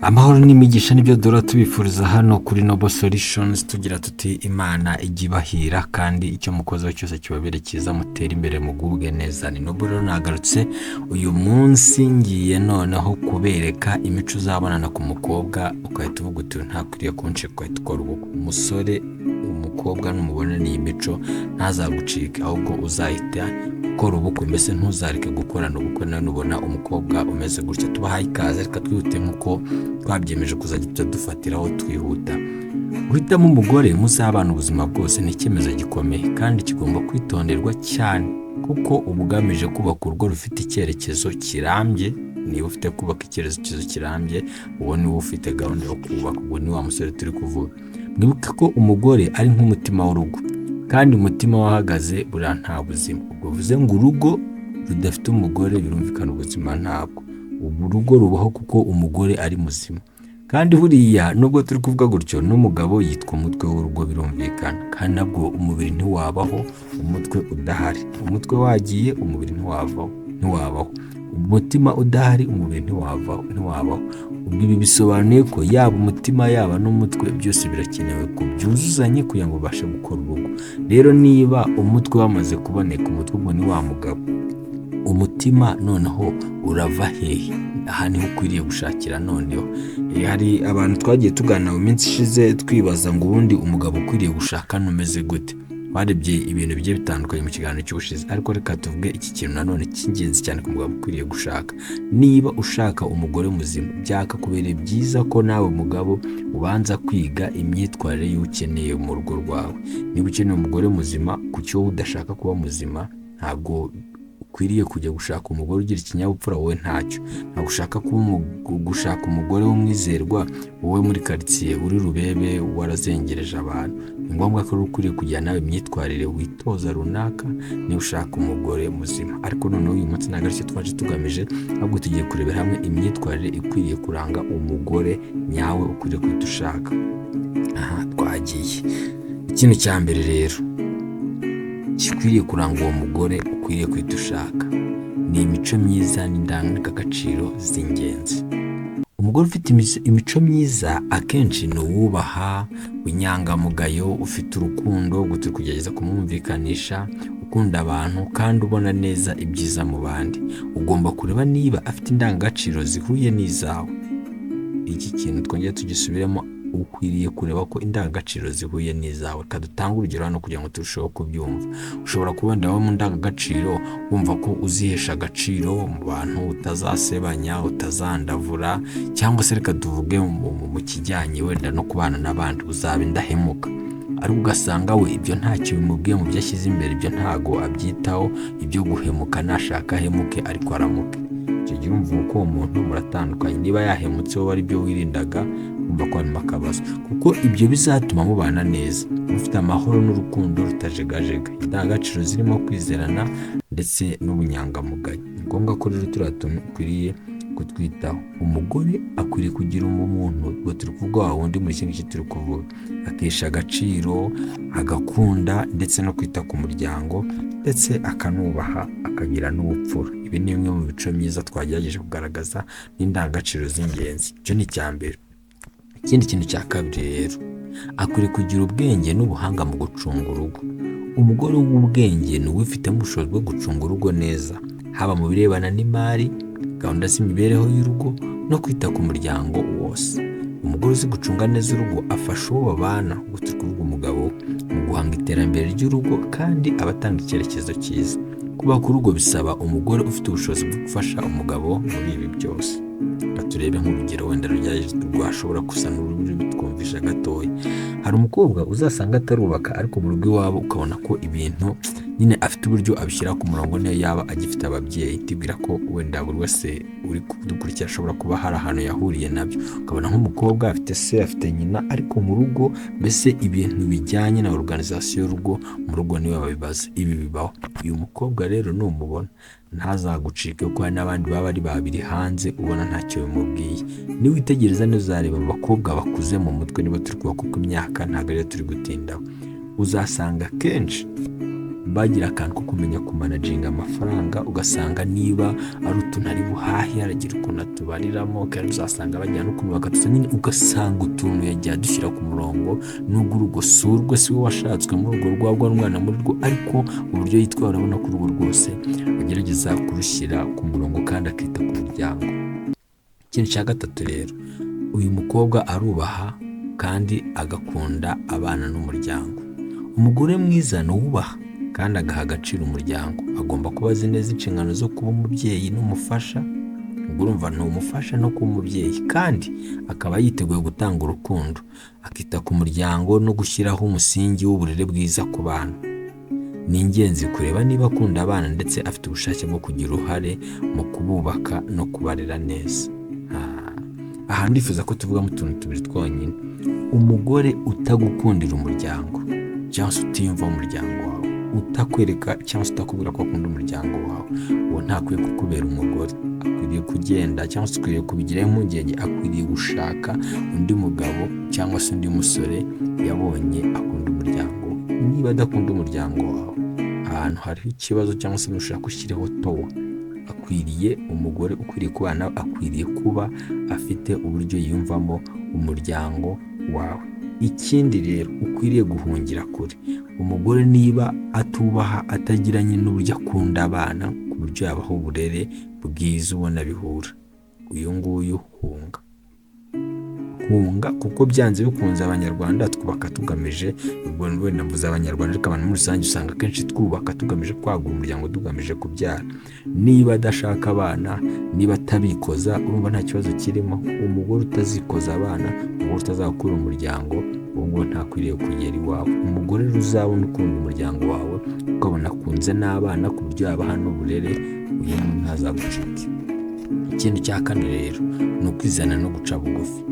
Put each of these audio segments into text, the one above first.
Amahoro n'imigisha nibyo duhora tubifuriza hano kuri Noble Solutions, tugira tuti Imana ijya ibahira kandi icyo mukozeho cyose kibabere cyiza, mutere imbere mugubwe neza. Ni Noble rero nagarutse uyu munsi ngiye noneho kubereka imico uzabonana ku mukobwa ukahita uvuga uti ntakwiriye kunshika, ukahita ukora ubukwe. Umusore umukobwa numubonana iyi mico ntazagucike, ahubwo uzahita ukora ubukwe, mbese ntuzareke gukorana ubukwe nawe nubona umukobwa umeze gutya. Tubahaye ikaze, reka twihute nk'uko twabyemeje kuzajya dufatiraho twihuta. Guhitamo umugore muzabana ubuzima bwose ni icyemezo gikomeye kandi kigomba kwitonderwa cyane, kuko uba ugamije kubaka urugo rufite icyerekezo kirambye. Niba ufite kubaka icyerekezo kirambye, uwo niwe ufite gahunda yo kubaka, ubwo ni wa musore turi kuvuga. Mwibuke ko umugore ari nk'umutima w'urugo, kandi umutima wahagaze buriya nta buzima. Ubwo bivuze ngo urugo rudafite umugore birumvikana ubuzima ntabwo. Ubu urugo rubaho kuko umugore ari muzima. Kandi buriya nubwo turi kuvuga gutyo, n'umugabo yitwa umutwe w'urugo birumvikana, kandi nabwo umubiri ntiwabaho umutwe udahari. Umutwe wagiye umubiri ntiwabaho. Umutima udahari umubiri ntiwabaho. Ubwo ibi bisobanuye ko yaba umutima yaba n'umutwe byose birakenewe ko byuzuzanye kugira ngo babashe gukora urugo. Rero niba umutwe wamaze kuboneka, umutwe ubwo ni wa mugabo, umutima noneho urava hehe? Aha niho ukwiriye gushakira noneho. Hari abantu twagiye tuganira mu minsi ishize twibaza ngo ubundi umugabo ukwiriye gushaka numeze gute. Twarebye ibintu bigiye bitandukanye mu kiganiro cy'ubushize, ariko reka tuvuge iki kintu nanone cy'ingenzi cyane ku mugabo ukwiriye gushaka. Niba ushaka umugore muzima, byakakubereye byiza ko nawe mugabo ubanza kwiga imyitwarire y'ukeneye mu rugo rwawe. Niba ukeneye umugore muzima, kuki wowe udashaka kuba muzima? Ntabwo ukwiriye kujya gushaka umugore ugira ikinyabupfura, wowe ntacyo. Ntabwo ushaka gushaka umugore w'umwizerwa, wowe muri karitsiye uri rubebe warazengereje abantu. Ni ngombwa ko ukwiriye kujya nawe imyitwarire witoza runaka niba ushaka umugore muzima. Ariko noneho uyu munsi ntabwo aricyo twaje tugamije, ahubwo tugiye kurebera hamwe imyitwarire ikwiriye kuranga umugore nyawe ukwiriye guhita ushaka. Aha twagiye. Ikintu cya mbere rero gikwiriye kuranga uwo mugore ukwiriye guhita ushaka ni imico myiza n'indangagaciro z'ingenzi. Umugore ufite imico myiza akenshi ni uwubaha, w'inyangamugayo, ufite urukundo, turi kugerageza kumwumvikanisha, ukunda abantu kandi ubona neza ibyiza mu bandi. Ugomba kureba niba afite indangagaciro zihuye n'izawe. Iki kintu twongera tugisubiremo, ukwiriye kureba ko indangagaciro zihuye n'izawe. Reka dutange urugero hano kugira ngo turusheho kubyumva. Ushobora kubona wowe mu ndangagaciro wumva ko uzihesha agaciro mu bantu, utazasebanya, utazandavura, cyangwa se reka tuvuge mu kijyanye wenda no kubana n'abandi uzaba indahemuka. Ariko ugasanga we ibyo ntacyo bimubwiye mu byo ashyize imbere, ibyo ntago abyitaho. Ibyo guhemuka nashaka ahemuke ariko aramuke. Icyo gihe urumva ko uwo muntu muratandukanye. Niba yahemutse wowe ari byo wirindaga, umva ko harimo akabazo, kuko ibyo bizatuma mubana neza, mufite amahoro n'urukundo rutajegajega, indangagaciro zirimo kwizerana ndetse n'ubunyangamugayo. Ni ngombwa ko rero turiya tuntu ukwiriye kutwitaho. Umugore akwiriye kugira umuntu, ubwo turi kuvuga wa wundi muri iki ngiki turi kuvuga, akesha agaciro, agakunda ndetse no kwita ku muryango, ndetse akanubaha, akagira n'ubupfura. Ibi ni bimwe mu mico myiza twagerageje kugaragaza n'indangagaciro z'ingenzi. Icyo ni icya mbere. Ikindi kintu cya kabiri rero, akwiriye kugira ubwenge n'ubuhanga mu gucunga urugo. Umugore w'ubwenge ni uwifitemo ubushobozi bwo gucunga urugo neza, haba mu birebana n'imari, gahunda z'imibereho y'urugo no kwita ku muryango wose. Umugore uzi gucunga neza urugo afasha uwo babana, ubwo turi kuvuga umugabo, mu guhanga iterambere ry'urugo kandi abatanga icyerekezo cyiza. Kubaka urugo bisaba umugore ufite ubushobozi bwo gufasha umugabo muri ibi byose. Turebe nk'urugero wenda rwashobora gusa n'ururi bitwumvisha gatoya. Hari umukobwa uzasanga atarubaka, ariko mu rugo iwabo ukabona ko ibintu nyine afite uburyo abishyira ku murongo, niyo yaba agifite ababyeyi. Tubwira ko wenda buri wese uri kudukurikira ashobora kuba hari ahantu yahuriye nabyo. Ukabona nk'umukobwa afite se, afite nyina, ariko mu rugo mbese ibintu bijyanye na organization y'urugo mu rugo niwe babibaza. Ibi bibaho. Uyu mukobwa rero numubona ntazagucike, kuko hari n'abandi baba ari babiri hanze ubona ntacyo bimubwiye. Niba witegereza neza uzareba abakobwa bakuze mu mutwe, niba turi kuba kuko imyaka ntabwo ariyo turi gutindaho, uzasanga kenshi bagira akantu ko kumenya kumanaginga amafaranga, ugasanga niba ari utuntu ari buhahe aragira ukuntu atubariramo, kandi uzasanga bajyana n'ukuntu bakatuza nyine, ugasanga utuntu yagiye adushyira ku murongo, nubwo urugo si urwe, si we washatswe muri urwo rwagwa n'umwana muri rwo, ariko uburyo yitwara urabona ko urugo rwose agerageza kurushyira ku murongo kandi akita ku muryango. Ikintu cya gatatu rero, uyu mukobwa arubaha kandi agakunda abana n'umuryango. Umugore mwiza ni uwubaha kandi agaha agaciro umuryango, agomba kuba azi neza inshingano zo kuba umubyeyi n'umufasha. Urumva ni umufasha no kuba umubyeyi, kandi akaba yiteguye gutanga urukundo, akita ku muryango no gushyiraho umusingi w'uburere bwiza ku bana. Ni ingenzi kureba niba akunda abana ndetse afite ubushake bwo kugira uruhare mu kububaka no kubarera neza. Aha ndifuza ko tuvuga mu tuntu tubiri twonyine. Umugore utagukundira umuryango cyangwa se utiyumva umuryango wawe, utakwereka cyangwa se utakubwira ko akunda umuryango wawe, uwo ntakwiye kukubera umugore. Akwiriye kugenda cyangwa se akwiriye kubigiraho impungenge, akwiriye gushaka undi mugabo cyangwa se undi musore yabonye akunda umuryango. Niba adakunda umuryango wawe, ahantu hariho ikibazo cyangwa se nushaka ushyireho towa. Akwiriye umugore ukwiriye kubana, akwiriye kuba afite uburyo yiyumvamo umuryango wawe. Ikindi rero, ukwiriye guhungira kure. Umugore niba atubaha, atagiranye n'uburyo akunda abana ku buryo yabaho uburere bwiza ubona bihura, uyu nguyu hunga, kuko byanze bikunze abanyarwanda twubaka tugamije, ubwo wenda mvuze abanyarwanda ariko abantu muri rusange usanga akenshi twubaka tugamije kwagura umuryango, tugamije kubyara. Niba adashaka abana, niba atabikoza, urumva nta kibazo kirimo. Umugore utazikoza abana, umugore utazakura umuryango, uwo nguwo ntakwiriye kugera iwawe. Umugore uzabona ukunda umuryango wawe, ukabona akunze n'abana ku buryo yabaha n'uburere, uyu muntu ntazagucike. Ikintu cya kane rero ni ukwizana no guca bugufi.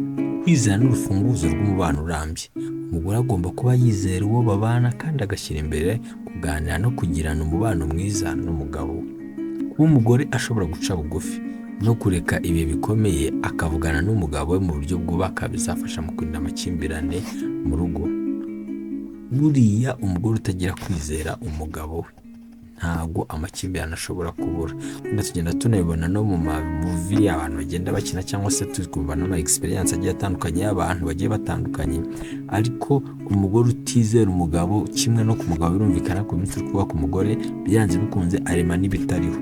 Kwizana ni urufunguzo rw'umubano urambye. Umugore agomba kuba yizera uwo babana kandi agashyira imbere kuganira no kugirana umubano mwiza n'umugabo we. Kuba umugore ashobora guca bugufi no kureka ibihe bikomeye akavugana n'umugabo we mu buryo bwubaka, bizafasha mu kurinda amakimbirane mu rugo. Buriya umugore utagira kwizera umugabo we, ntabwo amakimbirane ashobora kubura. Wenda tugenda tunabibona no mu mamuvi abantu bagenda bakina, cyangwa se tukumva n'ama experience agiye atandukanye y'abantu bagiye batandukanye. Ariko umugore utizera umugabo, kimwe no ku mugabo birumvikana ko iminsi kubaka umugore byanze bikunze arema n'ibitariho.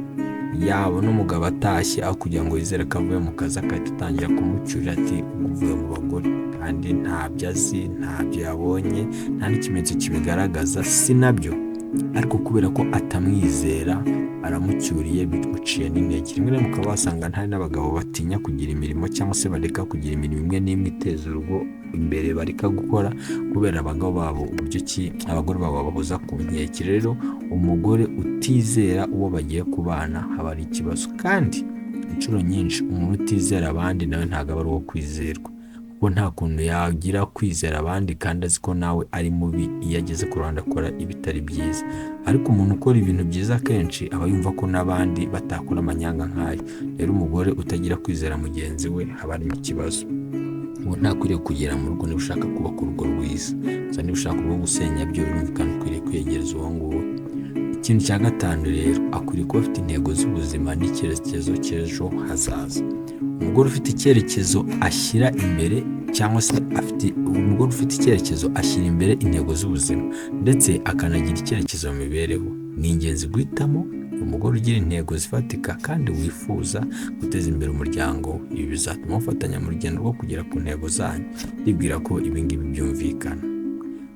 Yabona umugabo atashye, aho kugira ngo yizere ko avuye mu kazi, akahita atangira kumucyurira ati uvuye mu bagore, kandi ntabyo azi, ntabyo yabonye, nta n'ikimenyetso kibigaragaza, si nabyo. Ariko kubera ko atamwizera, aramucyuriye, bimuciye n'intege. Rimwe na rimwe ukaba wasanga hari n'abagabo batinya kugira imirimo, cyangwa se bareka kugira imirimo imwe n'imwe iteza urugo imbere, bareka gukora kubera abagabo babo uburyo ki abagore babo babahoza ku nkeke. Rero umugore utizera uwo bagiye kubana haba ari ikibazo, kandi inshuro nyinshi umuntu utizera abandi nawe ntabwo aba ari uwo kwizerwa, kuko nta kuntu yagira kwizera abandi kandi azi ko nawe ari mubi iyo ageze ku ruhande akora ibitari byiza. Ariko umuntu ukora ibintu byiza akenshi aba yumva ko n'abandi batakora amanyanga nk'ayo. Rero umugore utagira kwizera mugenzi we haba harimo ikibazo. Uwo ntakwiriye kugera mu rugo niba ushaka kubaka urugo rwiza. Gusa niba ushaka urwo gusenya byo birumvikana ukwiriye kwiyegereza uwo nguwo. Ikintu cya gatanu rero, akwiriye kuba afite intego z'ubuzima n'icyerekezo cy'ejo hazaza. Umugore ufite icyerekezo ashyira imbere, cyangwa se umugore ufite icyerekezo ashyira imbere intego z'ubuzima ndetse akanagira icyerekezo mu mibereho. Ni ingenzi guhitamo umugore ugira intego zifatika kandi wifuza guteza imbere umuryango we. Ibi bizatuma ufatanya mu rugendo rwo kugera ku ntego zanyu. Ndibwira ko ibi ngibi byumvikana.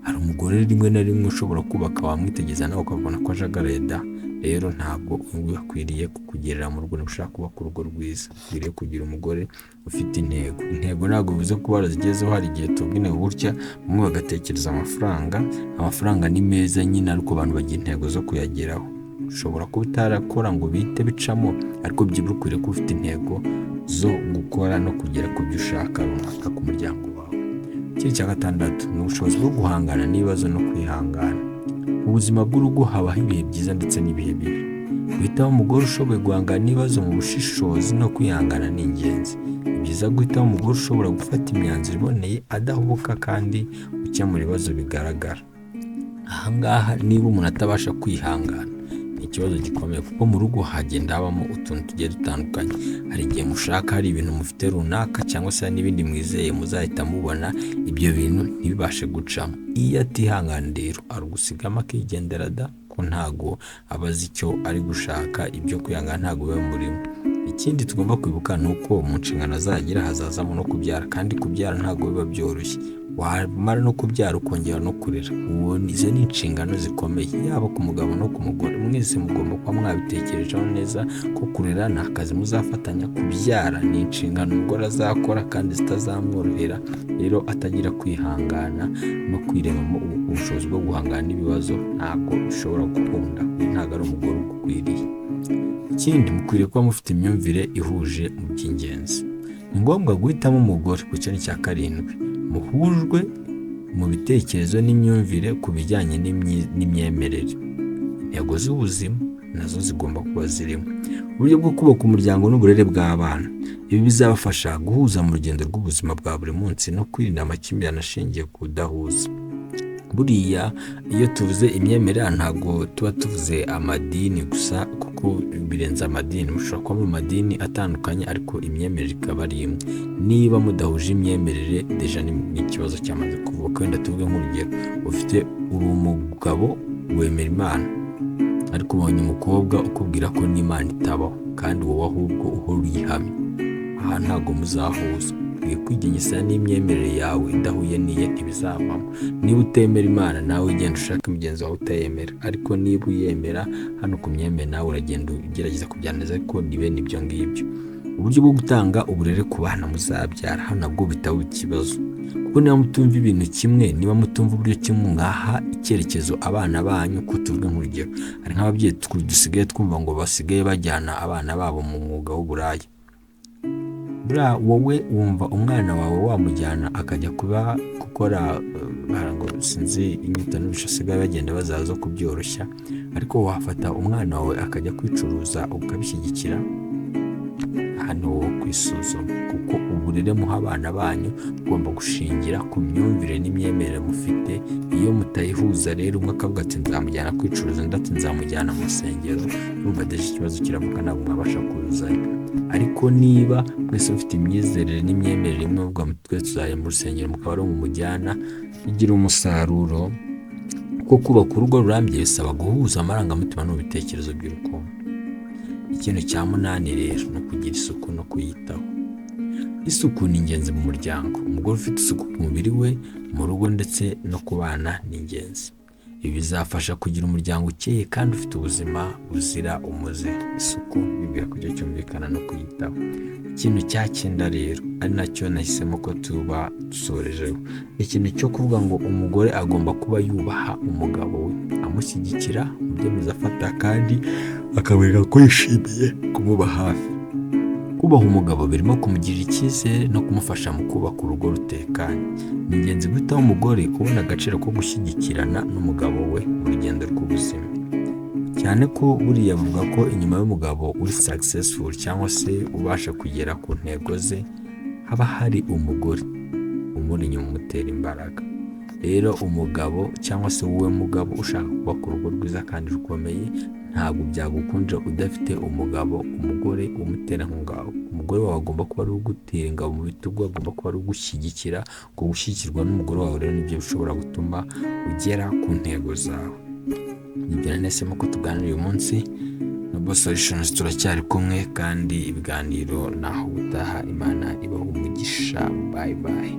Hari umugore rimwe na rimwe ushobora kubaka wamwitegeza nawe ukabona ko ajagaraye da. Rero ntabwo uyu akwiriye kukugerera mu rugo ushaka kubaka urugo rwiza. Akwiriye kugira umugore ufite intego. Intego ntabwo bivuze ko barazigezeho. Hari igihe tubwine burya bamwe bagatekereza amafaranga ni meza nyine, ariko abantu bagira intego zo kuyageraho. Ushobora kuba utarakora ngo bite bicamo, ariko byibura ukwiriye kuba ufite intego zo gukora no kugera ku byo ushaka runaka ku muryango wawe. Ikindi cya gatandatu ni ubushobozi bwo guhangana n'ibibazo no kwihangana. Mu buzima bw'urugo habaho ibihe byiza ndetse n'ibihe bibi. Guhitamo umugore ushoboye guhangana n'ibibazo mu bushishozi no kwihangana ni ingenzi. Ni byiza guhitamo umugore ushobora gufata imyanzuro iboneye, adahubuka kandi ukemura ibibazo bigaragara. Ahangaha niba umuntu atabasha kwihangana ni ikibazo gikomeye, kuko mu rugo hagenda habamo utuntu tugiye dutandukanye. Hari igihe mushaka, hari ibintu mufite runaka, cyangwa se n'ibindi mwizeye muzahita mubona ibyo bintu ntibibashe gucamo. Iyo atihangana rero arugusigamo akigendera da, ko ntago aba azi icyo ari gushaka, ibyo kwihangana ntago biba murimo. Ikindi tugomba kwibuka ni uko mu nshingano azagira hazazamo no kubyara, kandi kubyara ntago biba byoroshye. Wamara no kubyara ukongera no kurera, izo ni inshingano zikomeye, yaba ku mugabo no ku mugore. Mwese mugomba kuba mwabitekerejeho neza ko kurera ni akazi muzafatanya, kubyara ni inshingano umugore azakora kandi zitazamworohera. Rero atagira kwihangana no kwiremamo ubushobozi bwo guhangana n'ibibazo, ntabwo bishobora gukunda. Ntabwo ari umugore ugukwiriye. Ikindi, mukwiriye kuba mufite imyumvire ihuje mu by'ingenzi. Ni ngombwa guhitamo umugore ku kintu cya 7 muhujwe mu bitekerezo n'imyumvire ku bijyanye n'imyemerere. Intego z'ubuzima nazo zigomba kuba zirimo. Uburyo bwo kubaka umuryango n'uburere bw'abana, ibi bizabafasha guhuza mu rugendo rw'ubuzima bwa buri munsi no kwirinda amakimbirane ashingiye ku kudahuza. Buriya iyo tuvuze imyemerere ntabwo tuba tuvuze amadini gusa, kuko birenze amadini. Mushobora kuba mu madini atandukanye ariko imyemerere ikaba ari imwe. Niba mudahuje imyemerere, deja ni ikibazo cyamaze kuvuka. Wenda tuvuge nk'urugero, uri umugabo wemera Imana, ariko ubonye umukobwa ukubwira ko n'Imana itabaho, kandi wowe ahubwo uhora uyihamya. Aha ntabwo muzahuza. Ukwiye kwigengesera n'imyemerere yawe idahuye n'iye, ntibizavamo. Niba utemera Imana, nawe ugenda ushaka imigenzo wawe utayemera, ariko niba uyemera, hano ku myemere nawe uragenda ugerageza kubyaneza, ariko ni bene ibyo ngibyo. Uburyo bwo gutanga uburere ku bana muzabyara, hano nabwo bitaba ikibazo, kuko niba mutumva ibintu kimwe, niba mutumva uburyo kimwe mwaha icyerekezo abana banyu. Ko tuvuge nk'urugero, hari nk'ababyeyi dusigaye twumva ngo basigaye bajyana abana babo mu mwuga w'uburaya. Wowe wumva umwana wawe wamujyana akajya kuba gukora ngo sinzi inyito n'ibisho asigaye bagenda bazaza kubyoroshya, ariko wafata umwana wawe akajya kwicuruza ukabishyigikira? Hano wowe kwisuzuma, kuko uburere muha abana banyu ugomba gushingira ku myumvire n'imyemerere mufite. Iyo mutayihuza rero, umwe akavuga ati nzamujyana kwicuruza, undi ati nzamujyana mu rusengero, urumva deje ikibazo kiravuka, ntabwo mwabasha kuzuzanya. Ariko niba mwese mufite imyizerere n'imyemerere imwe, uvuga muti twese tuzajya mu rusengero, mukaba ari umujyana, igira umusaruro. Kuko kubaka urugo rurambye bisaba guhuza amarangamutima n'ibitekerezo by'urukundo. Ikintu cya 8 rero no kugira isuku no kuyitaho. Isuku ni ingenzi mu muryango. Umugore ufite isuku ku mubiri we, mu rugo ndetse no ku bana ni ingenzi. Ibi bizafasha kugira umuryango ukeye kandi ufite ubuzima buzira umuze. Isuku bibwira kujya cyumvikana no kuyitaho. Ikintu cya 9 rero, ari nacyo nahisemo ko tuba dusorejeho, ikintu cyo kuvuga ngo umugore agomba kuba yubaha umugabo we, amushyigikira mu byemezo afata, kandi akamwereka ko yishimiye kumuba hafi. Kubaha umugabo birimo kumugirira icyizere no kumufasha mu kubaka urugo rutekanye. Ni ingenzi guhitaho umugore kubona agaciro ko gushyigikirana n'umugabo we mu rugendo rw'ubuzima, cyane ko buriya avuga ko inyuma y'umugabo uri successful cyangwa se ubasha kugera ku ntego ze, haba hari umugore umuri inyuma umutera imbaraga. Rero umugabo cyangwa se wowe mugabo ushaka kubaka urugo rwiza kandi rukomeye, ntabwo byagukundira udafite umugore umutera nk'ingabo. Umugore wawe agomba kuba ari ugutera ingabo mu bitugu, agomba kuba ari ugushyigikira. Ngo gushyigikirwa n'umugore wawe rero nibyo bishobora gutuma ugera ku ntego zawe. Nibyo nahisemo ko tuganira uyu munsi. Noble Solutions turacyari kumwe, kandi ibiganiro naho utaha. Imana ibaha umugisha. Bye bye.